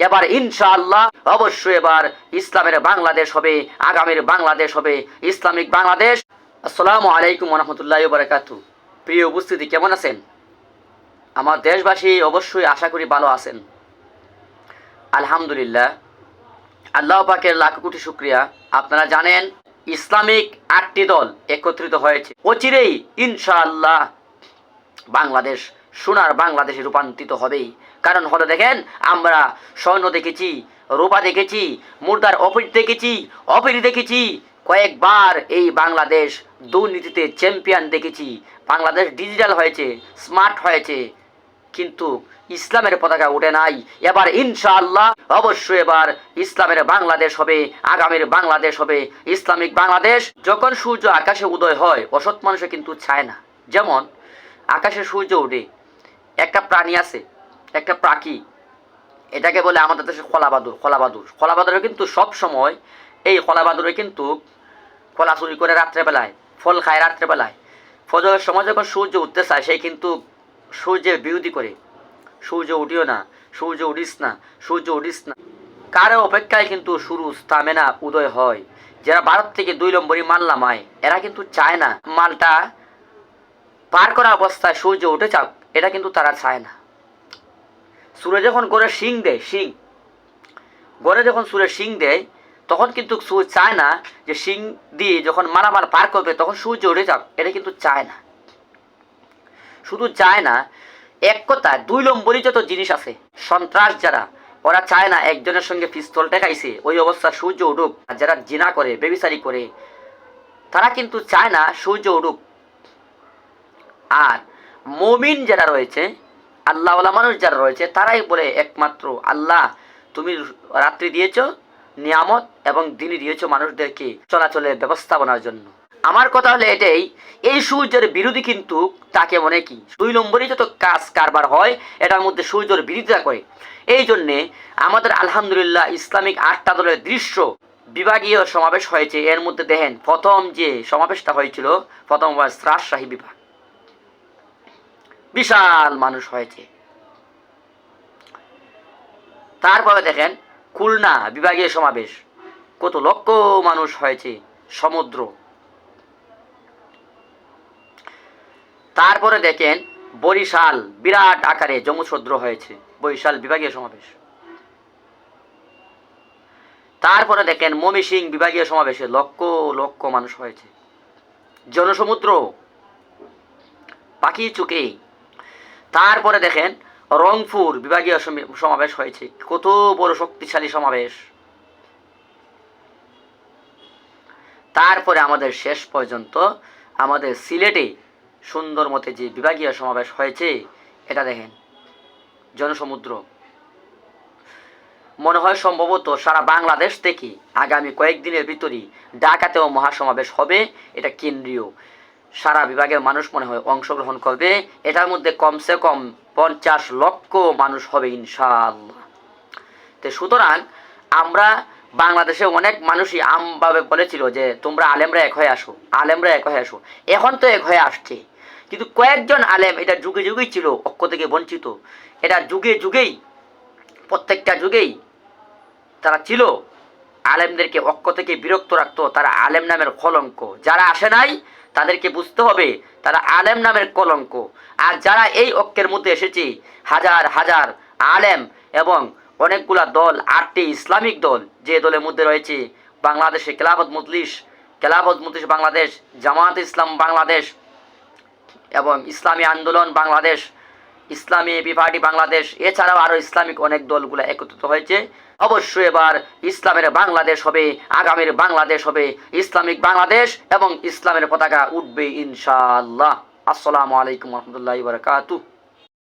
এবার ইনশাআল্লাহ অবশ্যই এবার ইসলামের বাংলাদেশ হবে, আগামীর বাংলাদেশ হবে ইসলামিক বাংলাদেশ। আসসালামু আলাইকুম ওয়া রাহমাতুল্লাহি ওয়া বারাকাতুহু। প্রিয় উপস্থিতি, কেমন আছেন? আমার দেশবাসী অবশ্যই আশা করি ভালো আছেন। আলহামদুলিল্লাহ, আল্লাহ পাকের লাখ কোটি শুকরিয়া। আপনারা জানেন ইসলামিক 8টি দল একত্রিত হয়েছে। অচিরেই ইনশাআল্লাহ বাংলাদেশ সোনার বাংলাদেশে রূপান্তরিত হবেই। কারণ হলো দেখেন, আমরা স্বর্ণ দেখেছি, রূপা দেখেছি, মুর্দার অপির দেখেছি, কয়েকবার এই বাংলাদেশ দুর্নীতিতে চ্যাম্পিয়ন দেখেছি। বাংলাদেশ ডিজিটাল হয়েছে, স্মার্ট হয়েছে, কিন্তু ইসলামের পতাকা উঠে নাই। এবার ইনশাআল্লাহ অবশ্যই এবার ইসলামের বাংলাদেশ হবে, আগামীর বাংলাদেশ হবে ইসলামিক বাংলাদেশ। যখন সূর্য আকাশে উদয় হয়, অসৎ মানুষে কিন্তু চায় না। যেমন আকাশে সূর্য উঠে, একটা প্রাণী আছে, একটা পাখি, এটাকে বলে আমাদের দেশে কলাবাদুর কিন্তু সব সময় এই কলাবাদুরে কিন্তু কলা চুরি করে রাত্রেবেলায়, ফল খায় রাত্রেবেলায়। ফজরের সময় যখন সূর্য উঠতে চায়, সেই কিন্তু সূর্যের বিরোধী করে, সূর্য উঠিও না, সূর্য উঠিস না, সূর্য উঠিস না। কারো অপেক্ষায় কিন্তু সূর্য থামে না, উদয় হয়। যারা ভারত থেকে 2 নম্বরই মাল নামায়, এরা কিন্তু চায় না মালটা পার করা অবস্থায় সূর্য উঠে যাক, এটা কিন্তু তারা চায় না। সূর্য যখন গড়ে শিং দেয়, গড়ে যখন সূর্যের শিং দেয়, তখন কিন্তু সূর্য চায় না যে শিং দিয়ে যখন মালামাল পার করবে তখন সূর্য উঠে যাক, এটা কিন্তু চায় না। শুধু চায় না, এক কথা 2 নম্বরই যত জিনিস আছে, সন্ত্রাস যারা, ওরা চায় না একজনের সঙ্গে পিস্তল ঠেকাইছে ওই অবস্থা সূর্য উঠুক। আর যারা জিনা করে, বেবিচারি করে, তারা কিন্তু চায় না সূর্য উঠুক। আর মুমিন যারা রয়েছে, আল্লাহওয়ালা মানুষ যারা রয়েছে, তারাই বলে একমাত্র আল্লাহ তুমি রাত্রি দিয়েছ নিয়ামত এবং দিনই দিয়েছ মানুষদেরকে চলাচলের ব্যবস্থাপনার জন্য। আমার কথা হলো এটাই, এই সূর্যের বিরোধী কিন্তু তাকে মনে কি 2 নম্বরই যত কাজ কারবার হয়, এটার মধ্যে সূর্যের বিরোধিতা করে। এই জন্যে আমাদের আলহামদুলিল্লাহ ইসলামিক 8টা দলের দৃশ্য বিভাগীয় সমাবেশ হয়েছে। এর মধ্যে দেখেন, প্রথম যে সমাবেশটা হয়েছিল, প্রথম রাজশাহী বিভাগ, বিশাল মানুষ হয়েছে। তারপরে দেখেন খুলনা বিভাগীয় সমাবেশ, কত লক্ষ মানুষ হয়েছে, সমুদ্র। তারপরে দেখেন বরিশাল বিরাট আকারে জমুসদ্র হয়েছে, বরিশাল বিভাগীয় সমাবেশ। তারপরে দেখেন ময়মনসিংহ বিভাগীয় সমাবেশে লক্ষ লক্ষ মানুষ হয়েছে, জনসমুদ্র, পাখি চুকে। তারপরে দেখেন রংপুর বিভাগীয় সমাবেশ হয়েছে, কত বড় শক্তিশালী সমাবেশ। তারপরে আমাদের শেষ পর্যন্ত আমাদের সিলেটে সুন্দর মতে যে বিভাগীয় সমাবেশ হয়েছে, এটা দেখেন জনসমুদ্র। মনে হয় সম্ভবত সারা বাংলাদেশ থেকে আগামী কয়েকদিনের ভিতরেই ঢাকাতেও মহাসমাবেশ হবে। এটা কেন্দ্রীয়, সারা বিভাগের মানুষ মনে হয় অংশগ্রহণ করবে। এটার মধ্যে কমসে কম 50 লক্ষ মানুষ হবে ইনশাআল্লাহ। তো সুতরাং আমরা বাংলাদেশে অনেক মানুষই আমভাবে বলেছিল যে তোমরা আলেমরা এক হয়ে আসো, আলেমরা এক হয়ে আসো। এখন তো এক হয়ে আসছে, কিন্তু কয়েকজন আলেম, এটা যুগে যুগেই ছিল ঐক্য থেকে বঞ্চিত। এটা যুগে যুগেই, প্রত্যেকটা যুগেই তারা ছিল আলেমদেরকে ঐক্য থেকে বিরক্ত রাখতো। তারা আলেম নামের কলঙ্ক। যারা আসে নাই তাদেরকে বুঝতে হবে তারা আলেম নামের কলঙ্ক। আর যারা এই ঐক্যের মধ্যে এসেছে, হাজার হাজার আলেম এবং অনেকগুলা দল, 8টি ইসলামিক দল, যে দলের মধ্যে রয়েছে বাংলাদেশে খেলাফত মজলিস বাংলাদেশ, জামায়াত ইসলাম বাংলাদেশ এবং ইসলামী আন্দোলন বাংলাদেশ, ইসলামী এবি পার্টি বাংলাদেশ, এছাড়াও আরও ইসলামিক অনেক দলগুলো একত্রিত হয়েছে। অবশ্যই এবার ইসলামের বাংলাদেশ হবে, আগামীর বাংলাদেশ হবে ইসলামিক বাংলাদেশ এবং ইসলামের পতাকা উঠবে ইনশাআল্লাহ। আসসালামু আলাইকুম ওয়া রাহমাতুল্লাহি ওয়া বারাকাতুহু।